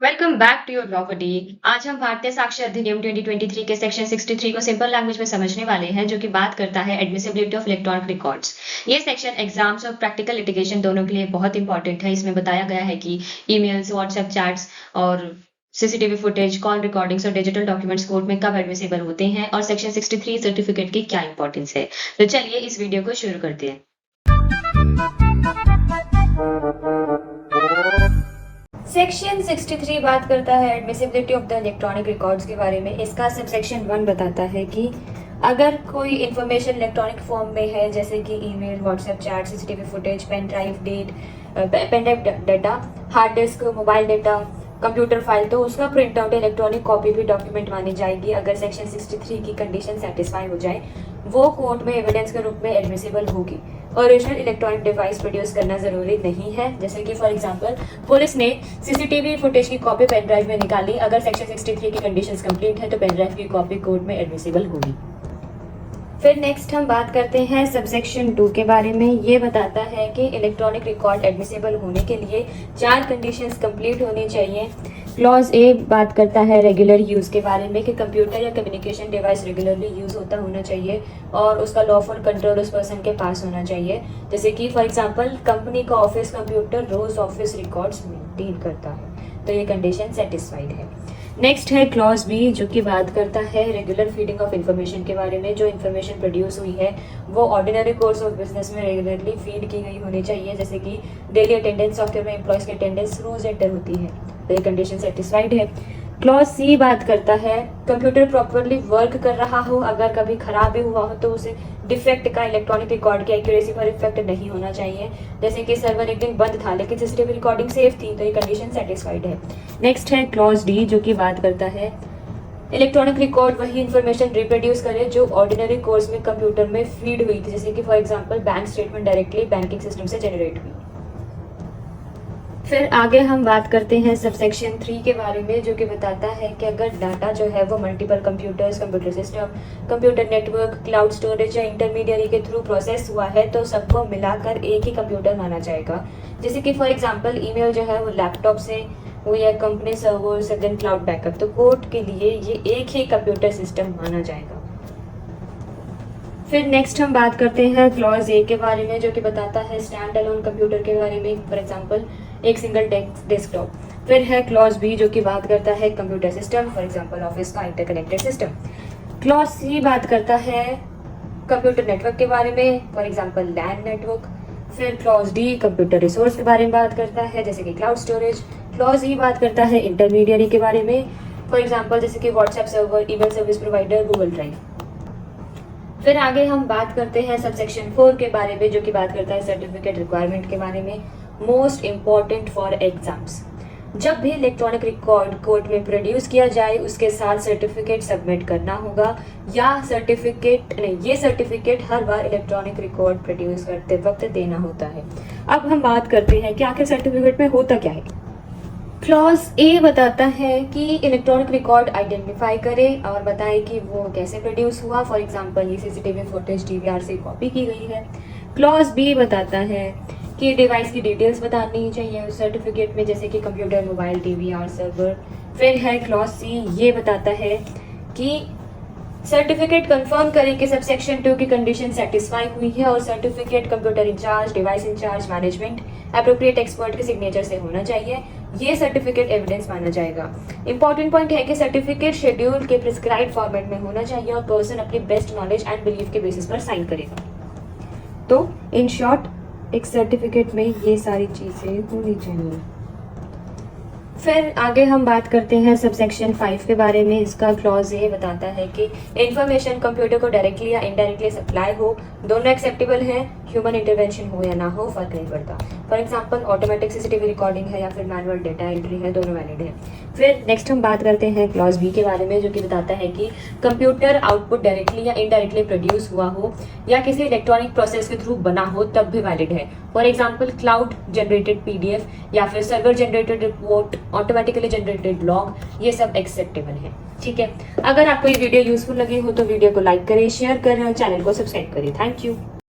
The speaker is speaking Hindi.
Welcome back to your property. आज हम भारतीय साक्ष्य अधिनियम 2023 के सेक्शन 63 को सिंपल लैंग्वेज में समझने वाले हैं, जो कि बात करता है एडमिसिबिलिटी ऑफ इलेक्ट्रॉनिक रिकॉर्ड्स। ये सेक्शन एग्जाम्स और प्रैक्टिकल लिटिगेशन दोनों के लिए बहुत इंपॉर्टेंट है। इसमें बताया गया है कि ईमेल्स, व्हाट्सएप चैट्स और सीसीटीवी फुटेज, कॉल रिकॉर्डिंग्स और डिजिटल डॉक्यूमेंट्स कोर्ट में कब एडमिसिबल होते हैं और सेक्शन 63 सर्टिफिकेट की क्या इंपॉर्टेंस है। तो चलिए इस वीडियो को शुरू करते हैं। सेक्शन 63 बात करता है admissibility of the electronic records के बारे में। इसका सब सेक्शन 1 बताता है कि अगर कोई इन्फॉर्मेशन इलेक्ट्रॉनिक फॉर्म में है, जैसे कि email, WhatsApp chat, CCTV footage, pen drive data, hard disk, mobile data, computer file, तो उसका प्रिंट आउट इलेक्ट्रॉनिक कॉपी भी डॉक्यूमेंट मानी जाएगी। अगर सेक्शन 63 की कंडीशन सेटिस्फाई हो जाए, वो कोर्ट में एविडेंस के रूप में एडमिसिबल होगी। ओरिजिनल इलेक्ट्रॉनिक डिवाइस प्रोड्यूस करना जरूरी नहीं है। जैसे कि फॉर एग्जांपल पुलिस ने सीसीटीवी फुटेज की कॉपी पेन ड्राइव में निकाली, अगर सेक्शन 63 की कंडीशंस कंप्लीट है तो पेन ड्राइव की कॉपी कोर्ट में एडमिसिबल होगी। फिर नेक्स्ट हम बात करते हैं सबसेक्शन 2 के बारे में। ये बताता है कि इलेक्ट्रॉनिक रिकॉर्ड एडमिसिबल होने के लिए 4 कंडीशंस कंप्लीट होनी चाहिए। क्लॉज ए बात करता है रेगुलर यूज़ के बारे में, कि कंप्यूटर या कम्युनिकेशन डिवाइस रेगुलरली यूज़ होता होना चाहिए और उसका लॉफुल कंट्रोल उस पर्सन के पास होना चाहिए। जैसे कि फॉर एग्जांपल कंपनी का ऑफिस कंप्यूटर रोज ऑफिस रिकॉर्ड्स मेंटेन करता है, तो ये कंडीशन सेटिस्फाइड है। नेक्स्ट है क्लॉज बी, जो कि बात करता है रेगुलर फीडिंग ऑफ इन्फॉर्मेशन के बारे में। जो इन्फॉर्मेशन प्रोड्यूस हुई है वो ऑर्डिनरी कोर्स ऑफ बिजनेस में रेगुलरली फीड की गई होनी चाहिए। जैसे कि डेली अटेंडेंस सॉफ्टवेयर में एम्प्लॉयज की अटेंडेंस रोज एंटर होती है, तो ये कंडीशन सेटिस्फाइड है। क्लॉज सी बात करता है कंप्यूटर प्रॉपरली वर्क कर रहा हो, अगर कभी खराब भी हुआ हो तो उसे डिफेक्ट का इलेक्ट्रॉनिक रिकॉर्ड की एक्यूरेसी पर इफेक्ट नहीं होना चाहिए। जैसे कि सर्वर एक दिन बंद था लेकिन सीसीटीवी रिकॉर्डिंग सेफ थी, तो ये कंडीशन सेटिस्फाइड है। नेक्स्ट है क्लॉज डी, जो कि बात करता है इलेक्ट्रॉनिक रिकॉर्ड वही इन्फॉर्मेशन रिप्रोड्यूस करे जो ऑर्डिनरी कोर्स में कंप्यूटर में फीड हुई थी। जैसे कि for example bank statement directly banking system से जनरेट हुई। फिर आगे हम बात करते हैं सबसेक्शन 3 के बारे में, जो कि बताता है कि अगर डाटा जो है वो multiple computers, computer system, computer network, cloud storage या इंटरमीडियरी के थ्रू प्रोसेस हुआ है तो सबको मिलाकर एक ही कंप्यूटर माना जाएगा। जैसे कि फॉर एग्जांपल ईमेल जो है वो लैपटॉप से हुई है, कंपनी सर्वर से, देन क्लाउड बैकअप, तो कोर्ट के लिए ये एक ही कंप्यूटर सिस्टम माना जाएगा। फिर नेक्स्ट हम बात करते हैं क्लॉज ए के बारे में, जो कि बताता है स्टैंड अलोन कंप्यूटर के बारे में, फॉर एग्जांपल एक सिंगल डेस्कटॉप। फिर है क्लॉज बी, जो कि बात करता है computer system, for example office का इंटरकनेक्टेड सिस्टम। क्लॉज सी बात करता है कंप्यूटर नेटवर्क के बारे में, फॉर एग्जांपल लैन नेटवर्क। फिर क्लॉज डी कंप्यूटर रिसोर्स के बारे में बात करता है, जैसे कि क्लाउड स्टोरेज। क्लॉज ई बात करता है इंटरमीडियरी के बारे में, फॉर एग्जाम्पल जैसे कि WhatsApp server, email service provider, Google drive. फिर आगे हम बात करते हैं सबसेक्शन 4 के बारे में, जो कि बात करता है सर्टिफिकेट रिक्वायरमेंट के बारे में, मोस्ट इम्पॉर्टेंट फॉर एग्जाम्स। जब भी इलेक्ट्रॉनिक रिकॉर्ड कोर्ट में प्रोड्यूस किया जाए उसके साथ सर्टिफिकेट सबमिट करना होगा, या ये सर्टिफिकेट हर बार इलेक्ट्रॉनिक रिकॉर्ड प्रोड्यूस करते वक्त देना होता है। अब हम बात करते हैं कि आखिर सर्टिफिकेट में होता क्या है। क्लॉज ए बताता है कि इलेक्ट्रॉनिक रिकॉर्ड आइडेंटिफाई करे और बताए कि वो कैसे प्रोड्यूस हुआ, फॉर एग्जांपल ये सीसीटीवी फुटेज डीवीआर से कॉपी की गई है। क्लॉज बी बताता है कि डिवाइस की डिटेल्स बतानी चाहिए उस सर्टिफिकेट में, जैसे कि कंप्यूटर, मोबाइल, टीवी और सर्वर। फिर है क्लॉज सी, ये बताता है कि सर्टिफिकेट कंफर्म करे कि सबसेक्शन 2 की कंडीशन सेटिस्फाई हुई है और certificate computer incharge, device incharge, management, appropriate expert के सिग्नेचर से होना चाहिए। ये सर्टिफिकेट एविडेंस माना जाएगा। इंपॉर्टेंट पॉइंट है कि सर्टिफिकेट शेड्यूल के प्रिस्क्राइब फॉर्मेट में होना चाहिए और पर्सन अपनी बेस्ट नॉलेज एंड बिलीफ के बेसिस पर साइन करेगा। तो इन शॉर्ट एक सर्टिफिकेट में ये सारी चीज़ें होनी चाहिए। फिर आगे हम बात करते हैं सबसेक्शन 5 के बारे में। इसका क्लॉज ये बताता है कि इंफॉर्मेशन कंप्यूटर को डायरेक्टली या इनडायरेक्टली सप्लाई हो, दोनों एक्सेप्टेबल हैं, ह्यूमन इंटरवेंशन हो या ना हो फर्क नहीं पड़ता। For example automatic CCTV recording है या फिर मैनुअल डेटा एंट्री है, दोनों वैलिड है। फिर नेक्स्ट हम बात करते हैं क्लॉज बी के बारे में, जो कि बताता है कि कंप्यूटर आउटपुट डायरेक्टली या इनडायरेक्टली प्रोड्यूस हुआ हो या किसी इलेक्ट्रॉनिक प्रोसेस के थ्रू बना हो तब भी वैलिड है। For example cloud generated PDF या फिर server generated report, automatically generated log, ये सब एक्सेप्टेबल है। ठीक है, अगर आपको ये वीडियो यूजफुल लगी हो तो वीडियो को लाइक करें, शेयर करें और चैनल को सब्सक्राइब करें। Thank you.